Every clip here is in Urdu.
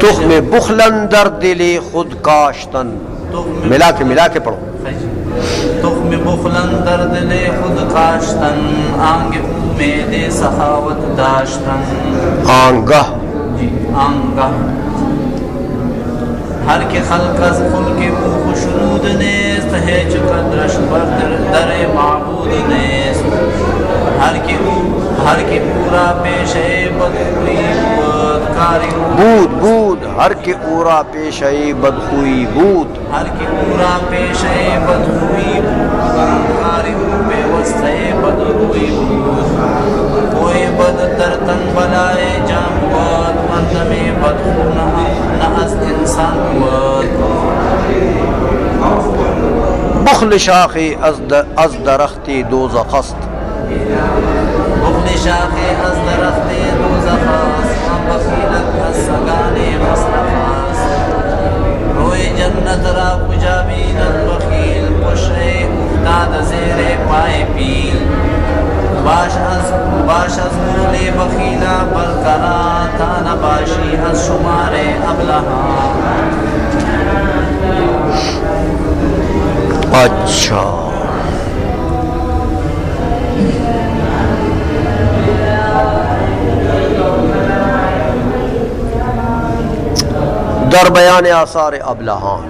تخم بخلن در دل خود کاشتن. ملا کے پڑھو. تخم بخلن در دل خود کاشتن، آنگ امید سخاوت داشتن. آنگہ جی آنگہ. ہر کے خلق از خلق او خوشنود نیست، ہے چقدرش بر در معبود نیست. ہر کے پورا پیشے بدخوئی بود کاری بود ہر کے پورا پیشے بدخوئی بود. ہر کے پورا پیشے بدخوئی بود کاری بے وسطے بدخوئی بود. کوئی بد در تن بلائے جام بود، مردم بدخو نہ از انسان بود. بخل شاخ از درخت دوزخ است. بخل شاخ از درخت دوزخ است، بخیلت از سگان مصرف است. روی جنت را کجا بیند بخیل، پشت افتاد زیر پای پیل. باش از بخل بخیلا برقرار، تا نباشی از شمار ابلہا. اچھا در بیان آثار ابلہان.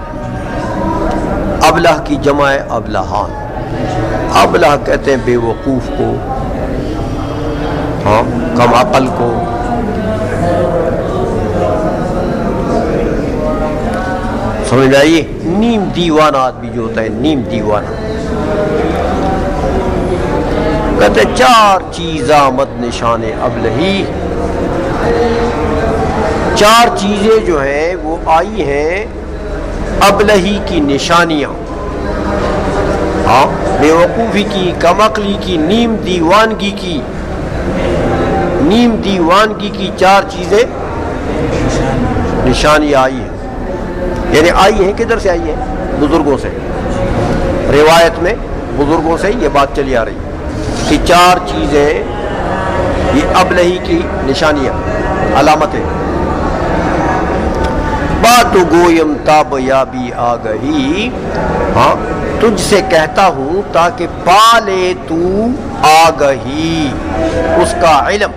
ابلہ کی جمع ابلہان. ابلہ کہتے ہیں بے وقوف کو، ہاں کم عقل کو. سمجھ آئیے؟ نیم دیوانہ آدمی جو ہوتا ہے، نیم دیوانہ. کہتے ہیں 4 چیز آمد نشان ابلہی. 4 چیزیں جو ہیں وہ آئی ہیں ابلہی کی نشانیاں. ہاں بے وقوفی کی، کم عقلی کی، نیم دیوانگی کی. نیم دیوانگی کی 4 چیزیں نشانیاں آئی ہیں. یعنی آئی ہیں کدھر سے آئی ہیں؟ بزرگوں سے. روایت میں بزرگوں سے یہ بات چلی آ رہی ہے کہ 4 چیزیں یہ ابلہی کی نشانیاں، علامتیں. بات گویم تاب یابی آگہی، ہاں تجھ سے کہتا ہوں تاکہ پالے تو آگہی، اس کا علم.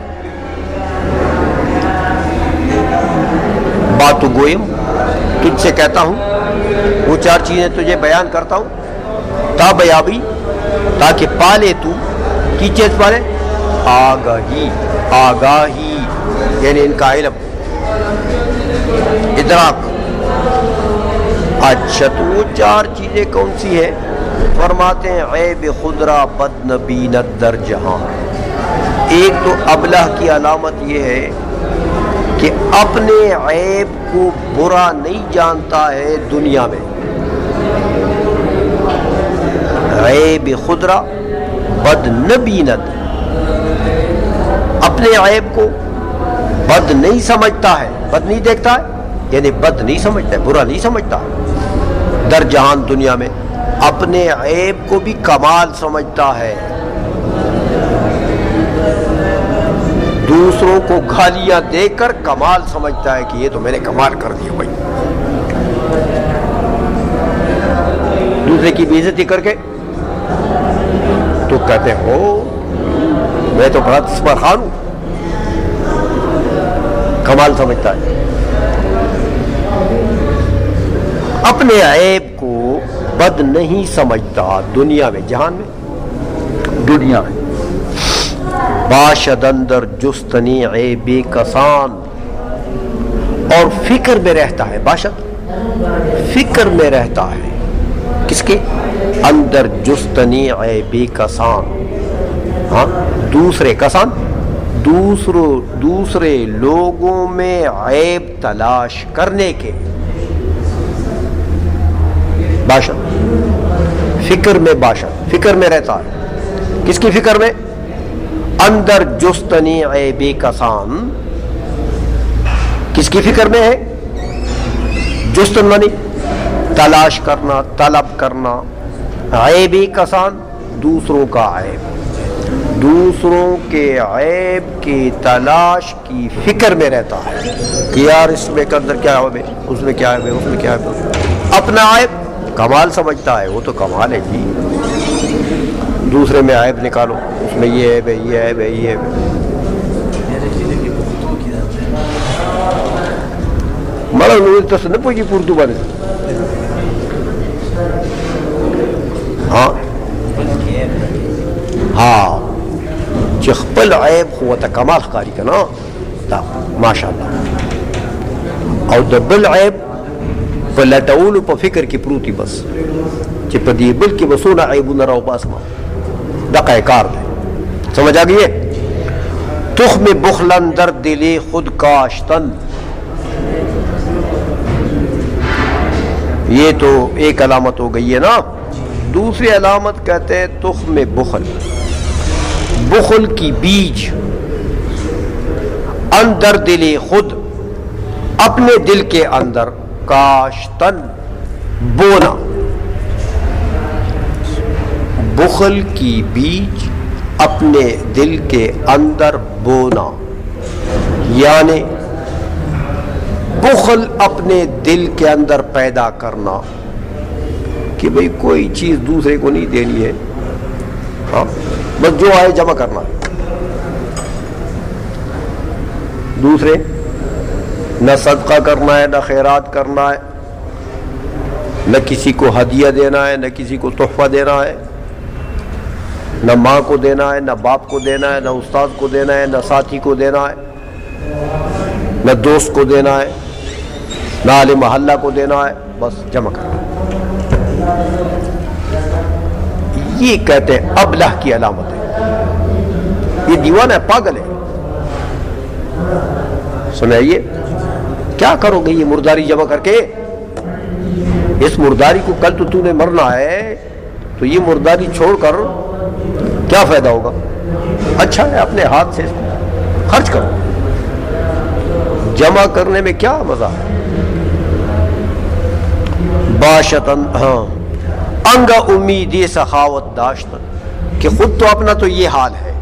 بات گویم تجھ سے کہتا ہوں، وہ 4 چیزیں تجھے بیان کرتا ہوں. تاب یابی تاکہ پالے تو، کی چیز پالے؟ آگہی. آگاہی یعنی ان کا علم، ادراک. اچھا تو وہ 4 چیزیں کون سی ہیں؟ فرماتے ہیں عیب خدرا بد نبینت در جہاں. ایک تو ابلہ کی علامت یہ ہے کہ اپنے عیب کو برا نہیں جانتا ہے دنیا میں. عیب خدرا بد نبینت، اپنے عیب کو بد نہیں سمجھتا ہے. بد نہیں دیکھتا ہے یعنی بد نہیں سمجھتا ہے، برا نہیں سمجھتا ہے. در جہان دنیا میں اپنے عیب کو بھی کمال سمجھتا ہے. دوسروں کو گالیاں دے کر کمال سمجھتا ہے کہ یہ تو میں نے کمال کر دیا بھائی. دوسرے کی بے عزتی کر کے تو کہتے ہو میں تو بڑا تصور خان ہوں. کمال سمجھتا ہے. اپنے عیب کو بد نہیں سمجھتا دنیا میں، جہان میں، دنیا میں. باشد اندر جستنی عیب کسان، اور فکر میں رہتا ہے. باشد فکر میں رہتا ہے کس کے؟ اندر جستنی عیب کسان. ہاں دوسرے کسان، دوسرے لوگوں میں عیب تلاش کرنے کے. باشد فکر میں، باشد فکر میں رہتا ہے. کس کی فکر میں؟ اندر جستنی عیب کسان. کس کی فکر میں ہے؟ جستن منی تلاش کرنا، طلب کرنا. عیب کسان دوسروں کا عیب. دوسروں کے عیب کی تلاش کی فکر میں رہتا ہے کہ یار اس میں اندر کیا ہے، اس میں کیا ہے، اس میں کیا ہے. اپنا عیب کمال سمجھتا ہے، وہ تو کمال ہے جی. دوسرے میں عیب نکالو، اس میں یہ ہے، یہ ہے، یہ ہے. مالا نور تو سن پوچھی اردو بنے. ہاں ہاں خپل عیب خو ته کمال ښکاري که نه دا ماشاءالله، او د بل عیب په لټولو په فکر کې پروتي بس چې په دې بل کې به څونه عیبونه راوباسمه. دغه کار دی. سمجھ آ گئی ہے؟ تخم بخلن در دل خود کاشتن، یہ تو ایک علامت ہو گئی ہے نا. دوسری علامت کہتے ہیں تخم بخل، بخل کی بیج اندر دل خود، اپنے دل کے اندر، کاشتن بونا. بخل کی بیج اپنے دل کے اندر بونا، یعنی بخل اپنے دل کے اندر پیدا کرنا کہ بھئی کوئی چیز دوسرے کو نہیں دینی ہے، ہاں بس جو آئے جمع کرنا. دوسرے نہ صدقہ کرنا ہے، نہ خیرات کرنا ہے، نہ کسی کو ہدیہ دینا ہے، نہ کسی کو تحفہ دینا ہے، نہ ماں کو دینا ہے، نہ باپ کو دینا ہے، نہ استاد کو دینا ہے، نہ ساتھی کو دینا ہے، نہ دوست کو دینا ہے، نہ اہل محلہ کو دینا ہے، بس جمع کرنا. یہ کہتے ہیں ابلہ کی علامت ہے. یہ دیوانہ ہے، پاگل ہے. سنائیے کیا کرو گے یہ مرداری جمع کر کے؟ اس مرداری کو کل تو نے مرنا ہے، تو یہ مرداری چھوڑ کر کیا فائدہ ہوگا؟ اچھا ہے اپنے ہاتھ سے خرچ کرو. جمع کرنے میں کیا مزہ ہے؟ باشتن، ہاں انگ امیدی سخاوت داشتن، کہ خود تو اپنا تو یہ حال ہے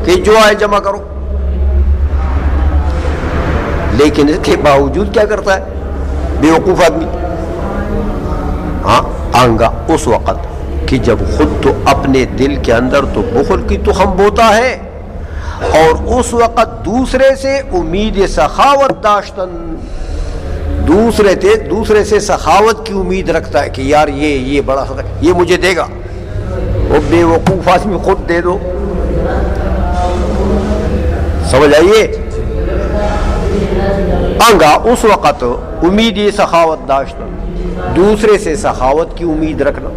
کہ جو آئے جمع کرو، لیکن اس کے باوجود کیا کرتا ہے بے وقوف آدمی؟ ہاں آنگا اس وقت کہ جب خود تو اپنے دل کے اندر تو بخل کی تخم بوتا ہے، اور اس وقت دوسرے سے امید سخاوت داشتن، دوسرے سے سخاوت کی امید رکھتا ہے کہ یار یہ بڑا یہ مجھے دے گا. وہ بے وقوف آدمی خود دے دو. سمجھ آئیے؟ آنگا اس وقت امید سخاوت داشتن، دوسرے سے سخاوت کی امید رکھنا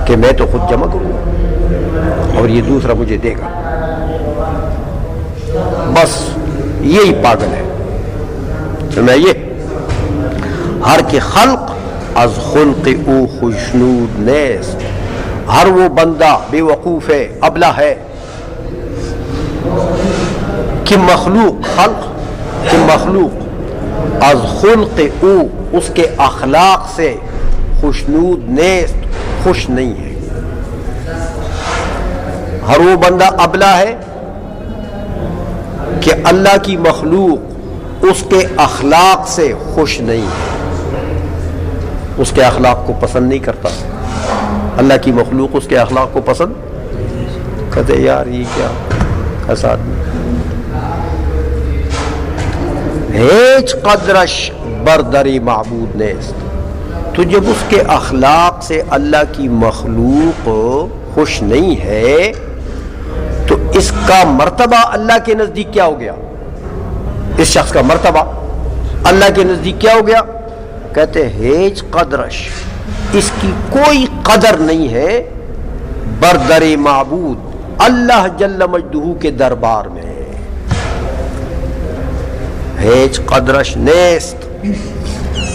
کہ میں تو خود جمع کروں اور یہ دوسرا مجھے دے گا. بس یہی پاگل ہے. سمجھائیے؟ ہر کے خلق از خلق او خوشنود نیست، ہر وہ بندہ بے وقوف ہے، ابلہ ہے کہ مخلوق، خلق کہ مخلوق از خلق او، اس کے اخلاق سے خوشنود نیست، خوش نہیں ہے. ہر وہ بندہ ابلہ ہے کہ اللہ کی مخلوق اس کے اخلاق سے خوش نہیں ہے، اس کے اخلاق کو پسند نہیں کرتا. اللہ کی مخلوق اس کے اخلاق کو پسند کہتے یار یہ کیا ایسا آدمی. ہیچ قدرش بردری معبود نیست، تو جب اس کے اخلاق سے اللہ کی مخلوق خوش نہیں ہے تو اس کا مرتبہ اللہ کے نزدیک کیا ہو گیا؟ اس شخص کا مرتبہ اللہ کے نزدیک کیا ہو گیا؟ کہتے ہیچ قدرش، اس کی کوئی قدر نہیں ہے، بردر معبود، اللہ جل مجدہ کے دربار میں. ہیچ قدرش نیست،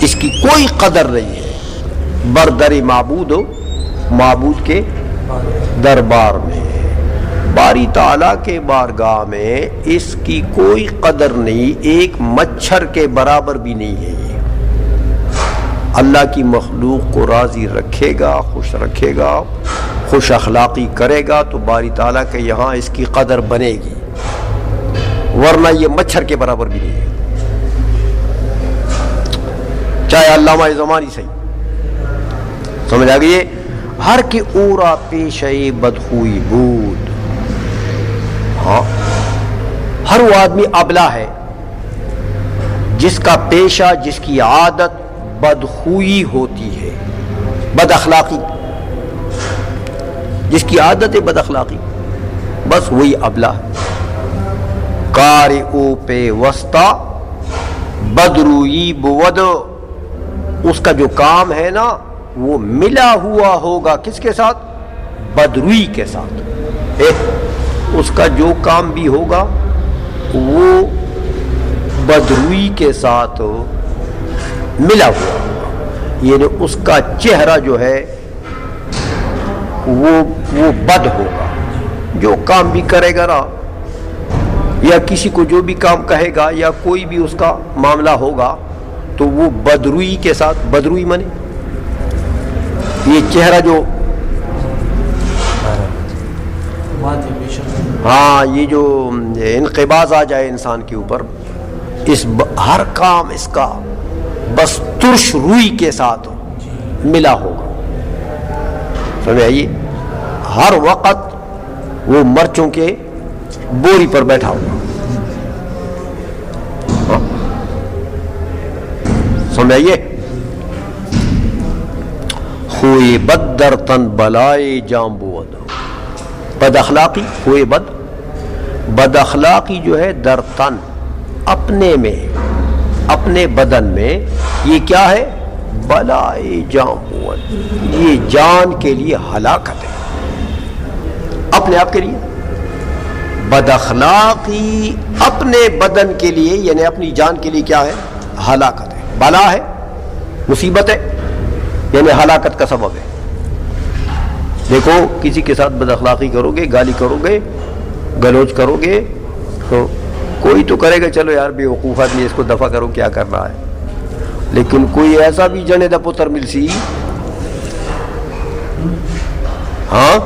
اس کی کوئی قدر نہیں ہے، بردر معبود ہو، معبود کے دربار میں، باری تعالیٰ کے بارگاہ میں اس کی کوئی قدر نہیں، ایک مچھر کے برابر بھی نہیں ہے. یہ اللہ کی مخلوق کو راضی رکھے گا، خوش رکھے گا، خوش اخلاقی کرے گا تو باری تعالیٰ کے یہاں اس کی قدر بنے گی، ورنہ یہ مچھر کے برابر بھی نہیں ہے، چاہے علامہ زمانی صحیح، سمجھ آ گئی؟ ہر کے اورا پیشے بدخوئی بود، ہاں ہر وہ آدمی ابلا ہے جس کا پیشہ، جس کی عادت بدخوئی ہوتی ہے، بد اخلاقی، جس کی عادت ہے بد اخلاقی، بس وہی ابلا ہے۔ کار او پہ وسطا بدروئی بود، اس کا جو کام ہے نا وہ ملا ہوا ہوگا کس کے ساتھ؟ بدروئی کے ساتھ۔ اس کا جو کام بھی ہوگا وہ بدروئی کے ساتھ ملا ہوا ہوگا، یعنی اس کا چہرہ جو ہے وہ بد ہوگا، جو کام بھی کرے گا نا، یا کسی کو جو بھی کام کہے گا یا کوئی بھی اس کا معاملہ ہوگا تو وہ بدروئی کے ساتھ، بدروئی مانے یہ چہرہ جو، ہاں یہ جو انقباض آ جائے انسان کے اوپر، اس ہر کام اس کا بس ترش روئی کے ساتھ ملا ہوگا، سمجھ آئیے؟ ہر وقت وہ مرچوں کے بوری پر بیٹھا ہوگا، سمجھ آئیے؟ خوئے بد در تن بلائے جام بود، بد اخلاقی، خوئے بد اخلاقی جو ہے در تن، اپنے میں، اپنے بدن میں، یہ کیا ہے؟ بلائے جام بود، یہ جان کے لیے ہلاکت ہے، اپنے آپ کے لیے۔ بد اخلاقی اپنے بدن کے لیے یعنی اپنی جان کے لیے کیا ہے؟ ہلاکت ہے، بلا ہے، مصیبت ہے، یعنی ہلاکت کا سبب ہے۔ دیکھو کسی کے ساتھ بد اخلاقی کرو گے، گالی کرو گے، گلوچ کرو گے تو کوئی تو کرے گا چلو یار بے وقوف آدمی، اس کو دفع کرو، کیا کر رہا ہے، لیکن کوئی ایسا بھی جنے دا پتر مل سی ہاں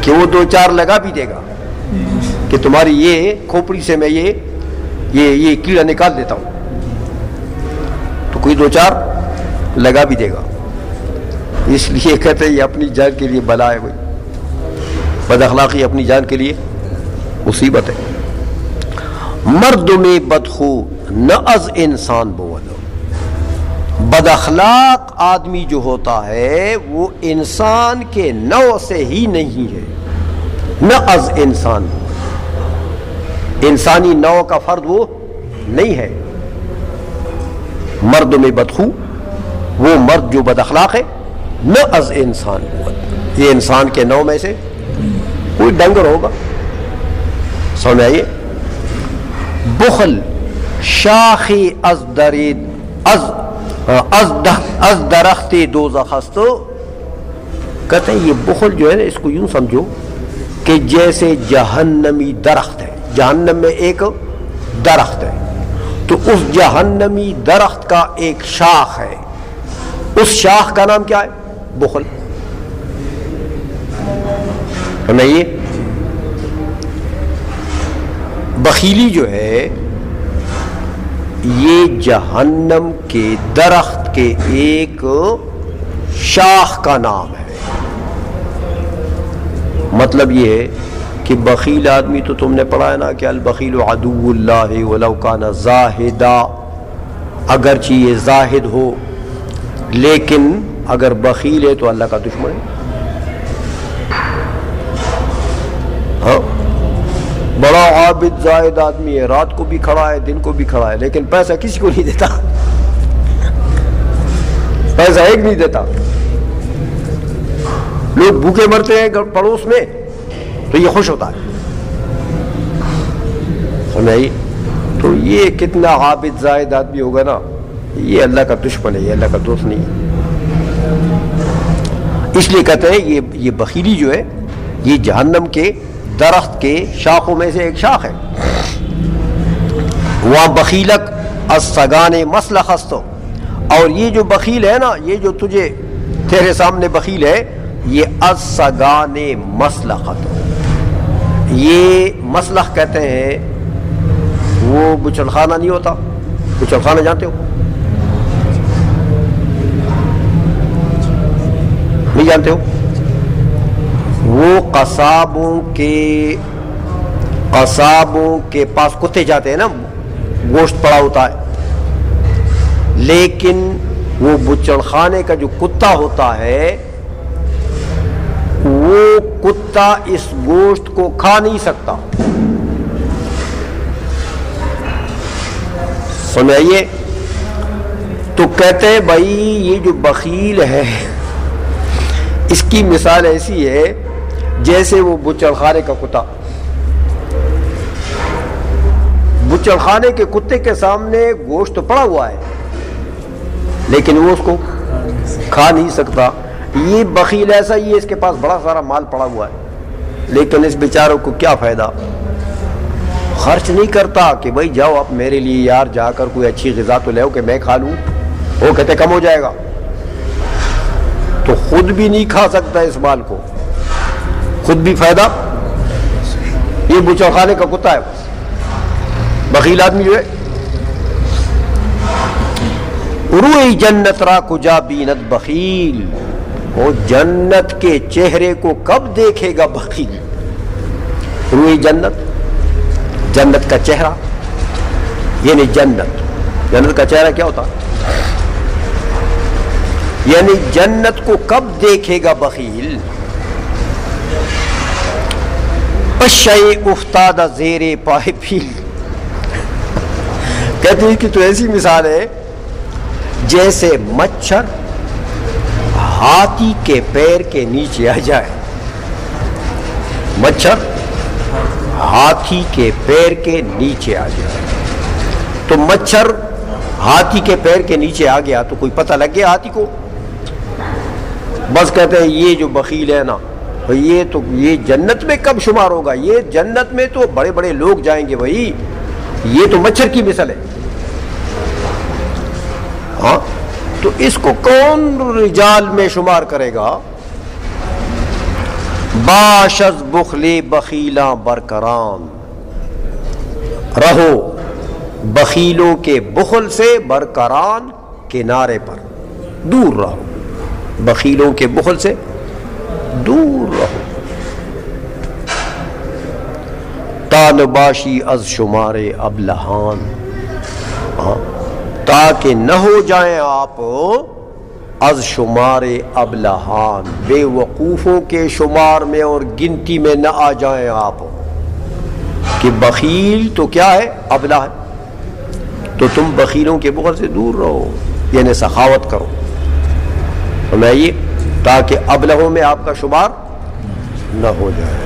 کہ وہ دو چار لگا بھی دے گا کہ تمہاری یہ کھوپڑی سے میں یہ کیڑا نکال دیتا ہوں، تو کوئی دو چار لگا بھی دے گا، اس لیے کہتے ہیں یہ اپنی جان کے لیے بلا ہے، کوئی بد اخلاقی اپنی جان کے لیے مصیبت ہے۔ مرد میں بدخو نہ از انسان بولو، بد اخلاق آدمی جو ہوتا ہے وہ انسان کے نوع سے ہی نہیں ہے، نہ از انسان، انسانی نوع کا فرد وہ نہیں ہے۔ مرد میں بدخو، وہ مرد جو بد اخلاق ہے، نہ از انسان بود، یہ انسان کے نوع میں سے کوئی ڈنگر ہوگا، سمجھ آئیے؟ بخل شاخی از درید از درخت دوزخ است، کہتے ہیں یہ بخل جو ہے نا، اس کو یوں سمجھو کہ جیسے جہنمی درخت ہے، جہنم میں ایک درخت ہے، تو اس جہنمی درخت کا ایک شاخ ہے، اس شاخ کا نام کیا ہے؟ بخل، سمجھئے؟ بخیلی جو ہے یہ جہنم کے درخت کے ایک شاخ کا نام ہے۔ مطلب یہ ہے کہ بخیل آدمی تو تم نے پڑھا ہے نا کہ البخیل عدو اللہ ولو کان زاہدا، اگرچہ یہ زاہد ہو لیکن اگر بخیل ہے تو اللہ کا دشمن ہے۔ ہاں بڑا عابد زاہد آدمی ہے، رات کو بھی کھڑا ہے، دن کو بھی کھڑا ہے، لیکن پیسہ کسی کو نہیں دیتا، پیسہ ایک نہیں دیتا، لوگ بھوکے مرتے ہیں پڑوس میں تو یہ خوش ہوتا ہے، سمجھائی؟ تو یہ کتنا عابد زاہد آدمی ہوگا نا، یہ اللہ کا دشمن ہے، یہ اللہ کا دوست نہیں ہے۔ اس لیے کہتے ہیں یہ بخیلی جو ہے یہ جہنم کے درخت کے شاخوں میں سے ایک شاخ ہے۔ وہاں بخیلک از سگان مسلخ است، اور یہ جو بخیل ہے نا، یہ جو تیرے سامنے بخیل ہے، یہ السگان مسلخت، یہ مسلخ کہتے ہیں وہ بچڑ خانہ نہیں ہوتا، بچڑ خانہ جانتے ہو؟ نہیں جانتے ہو؟ وہ قصابوں کے پاس کتے جاتے ہیں نا، گوشت پڑا ہوتا ہے، لیکن وہ بچڑ خانے کا جو کتا ہوتا ہے وہ کتا اس گوشت کو کھا نہیں سکتا. سنائیے، تو کہتے ہیں بھائی یہ جو بخیل ہے اس کی مثال ایسی ہے جیسے وہ بچڑ خانے کا کتا. بچڑ خانے کے کتے کے سامنے گوشت پڑا ہوا ہے لیکن وہ اس کو کھا نہیں سکتا. یہ بخیل ایسا ہی ہے، اس کے پاس بڑا سارا مال پڑا ہوا ہے لیکن اس بیچاروں کو کیا فائدہ، خرچ نہیں کرتا کہ بھائی جاؤ آپ میرے لیے یار جا کر کوئی اچھی غذا تو لے کہ میں کھا لوں. وہ کہتے کم ہو جائے گا، تو خود بھی نہیں کھا سکتا اس مال کو، خود بھی فائدہ. یہ بچڑ خانے کا کتا ہے، بخیل آدمی جو ہے. روئی جنت را کجا بینت بخیل، وہ جنت کے چہرے کو کب دیکھے گا بخیل. روئی جنت کا چہرہ، یعنی جنت کا چہرہ کیا ہوتا، یعنی جنت کو کب دیکھے گا بخیل. پشے افتادہ زیر پائے پیل، کہتے ہیں کہ تو ایسی مثال ہے جیسے مچھر ہاتھی کے پیر کے نیچے آ جائے. مچھر ہاتھی کے پیر کے نیچے آ جائے، تو مچھر ہاتھی کے پیر کے نیچے آ گیا تو کوئی پتہ لگ گیا ہاتھی کو. بس کہتے ہیں یہ جو بخیل ہے نا، یہ جنت میں کب شمار ہوگا، یہ جنت میں تو بڑے بڑے لوگ جائیں گے بھائی، یہ تو مچھر کی مثل ہے. ہاں تو اس کو کون رجال میں شمار کرے گا. باش از بخل بخیلاں برقران، رہو بخیلوں کے بخل سے برقران، کنارے پر دور رہو، بخیلوں کے بخل سے دور رہو. تان باشی از شمار ابلہان، تاکہ نہ ہو جائیں آپ از شمار ابلہان، بے وقوفوں کے شمار میں اور گنتی میں نہ آ جائیں آپ، کہ بخیل تو کیا ہے، ابلہ ہے. تو تم بخیلوں کے بخل سے دور رہو، یعنی سخاوت کرو. فرمائیے تاکہ ابلہوں میں آپ کا شمار نہ ہو جائے.